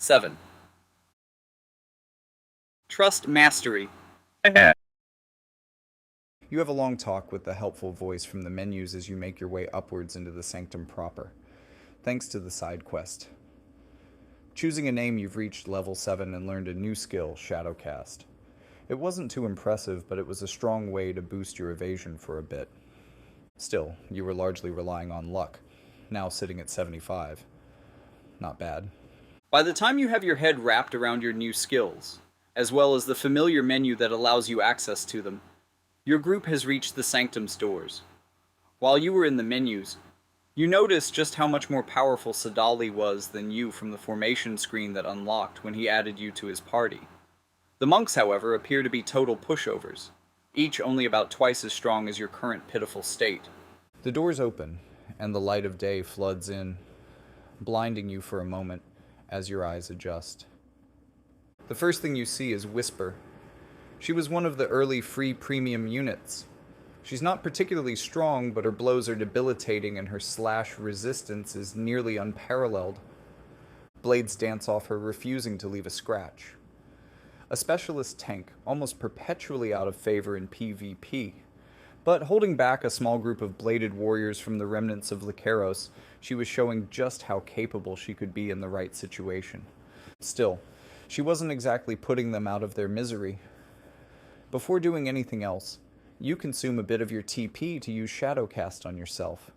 7. Trust Mastery. You have a long talk with the helpful voice from the menus as you make your way upwards into the sanctum proper, thanks to the side quest. Choosing a name, you've reached level 7 and learned a new skill, Shadowcast. It wasn't too impressive, but it was a strong way to boost your evasion for a bit. Still, you were largely relying on luck, now sitting at 75. Not bad. By the time you have your head wrapped around your new skills, as well as the familiar menu that allows you access to them, your group has reached the Sanctum's doors. While you were in the menus, you noticed just how much more powerful Sadali was than you from the formation screen that unlocked when he added you to his party. The monks, however, appear to be total pushovers, each only about twice as strong as your current pitiful state. The doors open, and the light of day floods in, blinding you for a moment as your eyes adjust. The first thing you see is Whisper. She was one of the early free premium units. She's not particularly strong, but her blows are debilitating and her slash resistance is nearly unparalleled. Blades dance off her, refusing to leave a scratch. A specialist tank, almost perpetually out of favor in PvP. But holding back a small group of bladed warriors from the remnants of Lycaros, she was showing just how capable she could be in the right situation. Still, she wasn't exactly putting them out of their misery. Before doing anything else, you consume a bit of your TP to use Shadowcast on yourself.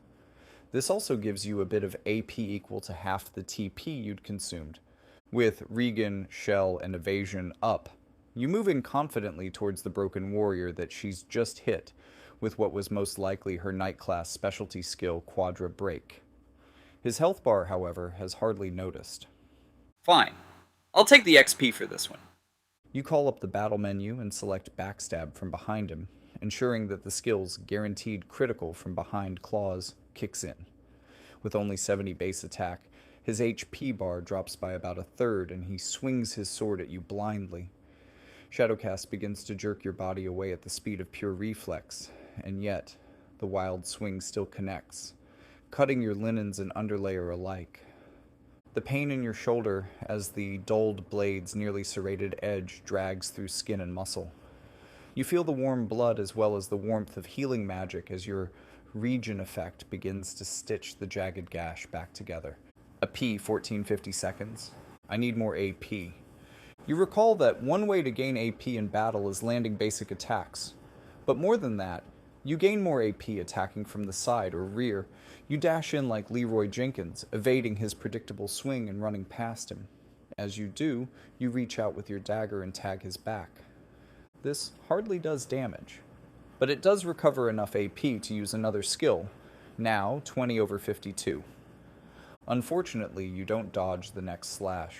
This also gives you a bit of AP equal to half the TP you'd consumed. With Regan, Shell, and Evasion up, you move in confidently towards the broken warrior that she's just hit with what was most likely her Night Class specialty skill, Quadra Break. His health bar, however, has hardly noticed. Fine. I'll take the XP for this one. You call up the battle menu and select Backstab from behind him, ensuring that the skill's guaranteed critical from behind claws kicks in. With only 70 base attack, his HP bar drops by about a third and he swings his sword at you blindly. Shadowcast begins to jerk your body away at the speed of pure reflex, and yet the wild swing still connects, cutting your linens and underlayer alike. The pain in your shoulder as the dulled blade's nearly serrated edge drags through skin and muscle. You feel the warm blood as well as the warmth of healing magic as your regen effect begins to stitch the jagged gash back together. A P 1450 seconds. I need more AP. You recall that one way to gain AP in battle is landing basic attacks. But more than that, you gain more AP attacking from the side or rear. You dash in like Leroy Jenkins, evading his predictable swing and running past him. As you do, you reach out with your dagger and tag his back. This hardly does damage, but it does recover enough AP to use another skill, now 20/52. Unfortunately, you don't dodge the next slash,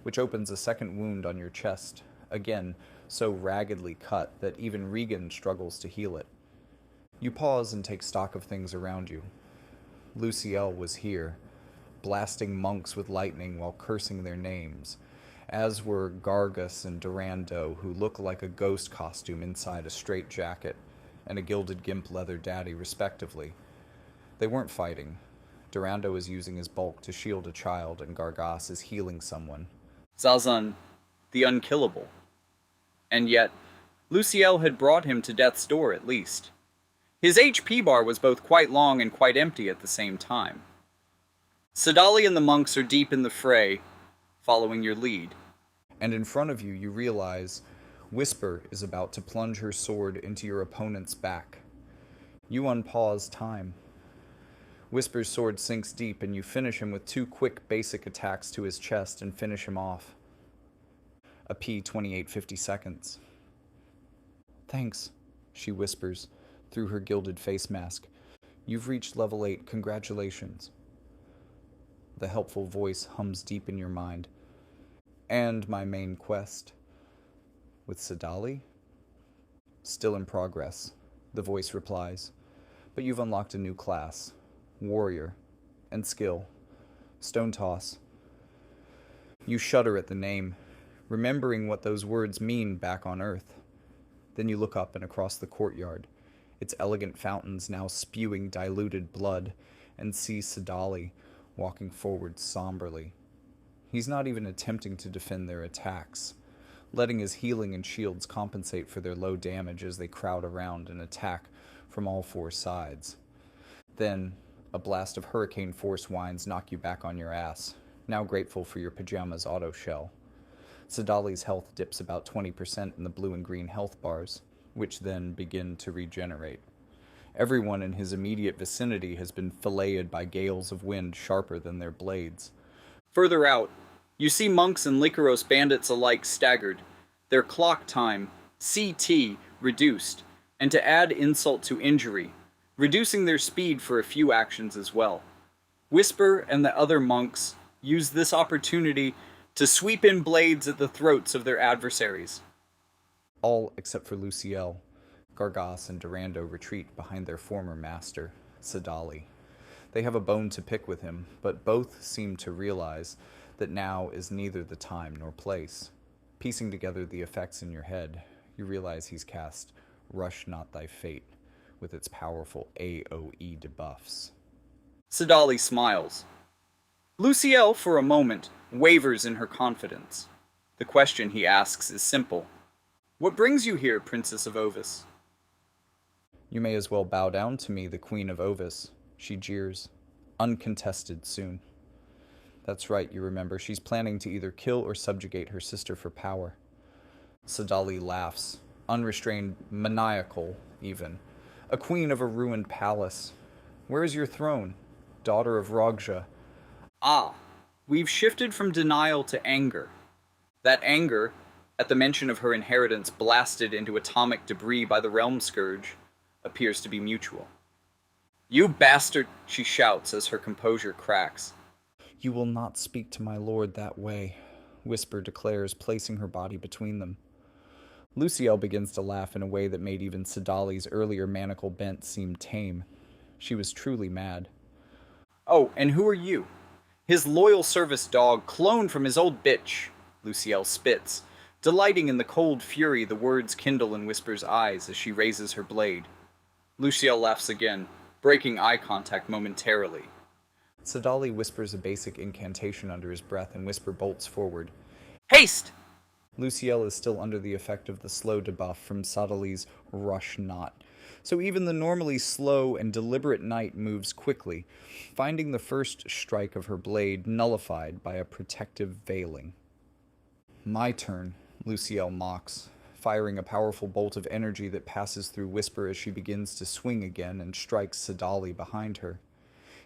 which opens a second wound on your chest, again so raggedly cut that even Regan struggles to heal it. You pause and take stock of things around you. Luciel was here, blasting monks with lightning while cursing their names, as were Gargus and Durando, who look like a ghost costume inside a straight jacket and a gilded gimp leather daddy, respectively. They weren't fighting. Durando is using his bulk to shield a child, and Gargas is healing someone. Zazan, the unkillable. And yet, Luciel had brought him to death's door at least. His HP bar was both quite long and quite empty at the same time. Sadali and the monks are deep in the fray, following your lead. And in front of you, you realize Whisper is about to plunge her sword into your opponent's back. You unpause time. Whisper's sword sinks deep and you finish him with 2 quick basic attacks to his chest and finish him off. A P 2850 seconds. Thanks, she whispers through her gilded face mask. You've reached level 8, congratulations. The helpful voice hums deep in your mind. And my main quest. With Sadali? Still in progress, the voice replies. But you've unlocked a new class. Warrior. And skill. Stone Toss. You shudder at the name, remembering what those words mean back on Earth. Then you look up and across the courtyard, its elegant fountains now spewing diluted blood, and see Sadali walking forward somberly. He's not even attempting to defend their attacks, letting his healing and shields compensate for their low damage as they crowd around and attack from all four sides. Then, a blast of hurricane force winds knock you back on your ass, now grateful for your pajamas auto shell. Sadali's health dips about 20% in the blue and green health bars, which then begin to regenerate. Everyone in his immediate vicinity has been filleted by gales of wind sharper than their blades. Further out, you see monks and Lycaros bandits alike staggered, their clock time, CT, reduced, and to add insult to injury, reducing their speed for a few actions as well. Whisper and the other monks use this opportunity to sweep in blades at the throats of their adversaries. All except for Luciel, Gargas and Durando retreat behind their former master, Sadali. They have a bone to pick with him, but both seem to realize that now is neither the time nor place. Piecing together the effects in your head, you realize he's cast Rush Not Thy Fate with its powerful AoE debuffs. Sadali smiles. Luciel, for a moment, wavers in her confidence. The question he asks is simple. What brings you here, Princess of Ovis? You may as well bow down to me, the Queen of Ovis, she jeers. Uncontested soon. That's right, you remember, she's planning to either kill or subjugate her sister for power. Sadali laughs, unrestrained, maniacal, even. A queen of a ruined palace. Where is your throne, daughter of Rogja? Ah, we've shifted from denial to anger. That anger, at the mention of her inheritance blasted into atomic debris by the Realm Scourge, appears to be mutual. You bastard, she shouts as her composure cracks. You will not speak to my lord that way, Whisper declares, placing her body between them. Luciel begins to laugh in a way that made even Sadali's earlier manacle bent seem tame. She was truly mad. Oh, and who are you? His loyal service dog, cloned from his old bitch, Luciel spits, delighting in the cold fury the words kindle in Whisper's eyes as she raises her blade. Luciel laughs again, breaking eye contact momentarily. Sadali whispers a basic incantation under his breath and Whisper bolts forward. Haste! Luciel is still under the effect of the slow debuff from Sadali's Rush Not, so even the normally slow and deliberate knight moves quickly, finding the first strike of her blade nullified by a protective veiling. My turn, Luciel mocks, firing a powerful bolt of energy that passes through Whisper as she begins to swing again and strikes Sadali behind her.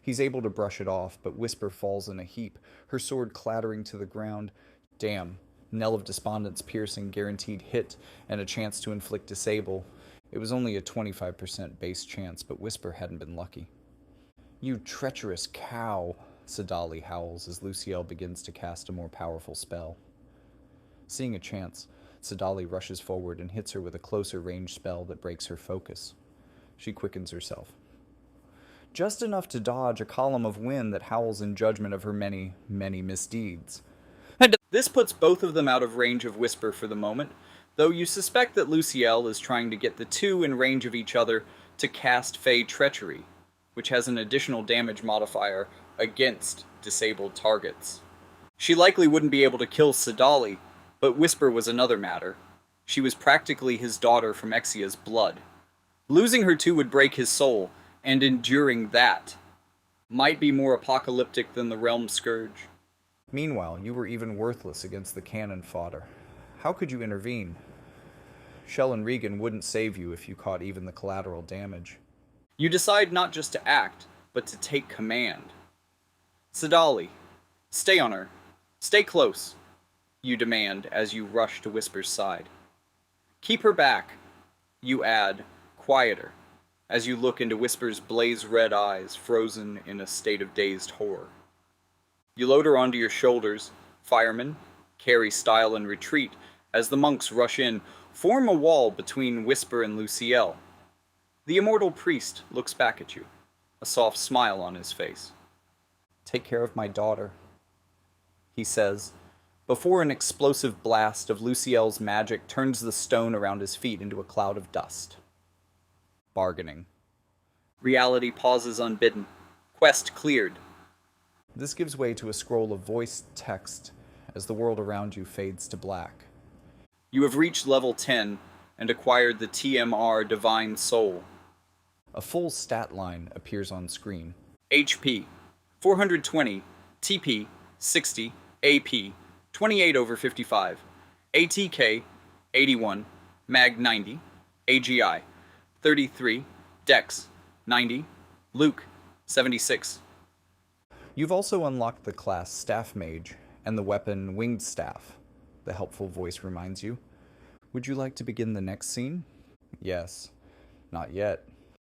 He's able to brush it off, but Whisper falls in a heap, her sword clattering to the ground. Damn, Knell of Despondence piercing guaranteed hit and a chance to inflict disable. It was only a 25% base chance, but Whisper hadn't been lucky. You treacherous cow, Sadali howls as Luciel begins to cast a more powerful spell. Seeing a chance, Sadali rushes forward and hits her with a closer range spell that breaks her focus. She quickens herself. Just enough to dodge a column of wind that howls in judgment of her many, many misdeeds. This puts both of them out of range of Whisper for the moment, though you suspect that Luciel is trying to get the two in range of each other to cast Fey Treachery, which has an additional damage modifier against disabled targets. She likely wouldn't be able to kill Sadali, but Whisper was another matter. She was practically his daughter from Exia's blood. Losing her too would break his soul, and enduring that might be more apocalyptic than the Realm Scourge. Meanwhile, you were even worthless against the cannon fodder. How could you intervene? Shell and Regan wouldn't save you if you caught even the collateral damage. You decide not just to act, but to take command. Sadali, stay on her. Stay close, you demand as you rush to Whisper's side. Keep her back, you add, quieter, as you look into Whisper's blaze-red eyes frozen in a state of dazed horror. You load her onto your shoulders, firemen, carry style and retreat, as the monks rush in, form a wall between Whisper and Luciel. The immortal priest looks back at you, a soft smile on his face. Take care of my daughter, he says, before an explosive blast of Luciel's magic turns the stone around his feet into a cloud of dust. Bargaining. Reality pauses unbidden. Quest cleared. This gives way to a scroll of voiced text as the world around you fades to black. You have reached level 10 and acquired the TMR Divine Soul. A full stat line appears on screen. HP 420, TP 60, AP 28 over 55, ATK 81, Mag 90, AGI 33, Dex 90, Luke 76. You've also unlocked the class Staff Mage and the weapon Winged Staff, the helpful voice reminds you. Would you like to begin the next scene? Yes. Not yet.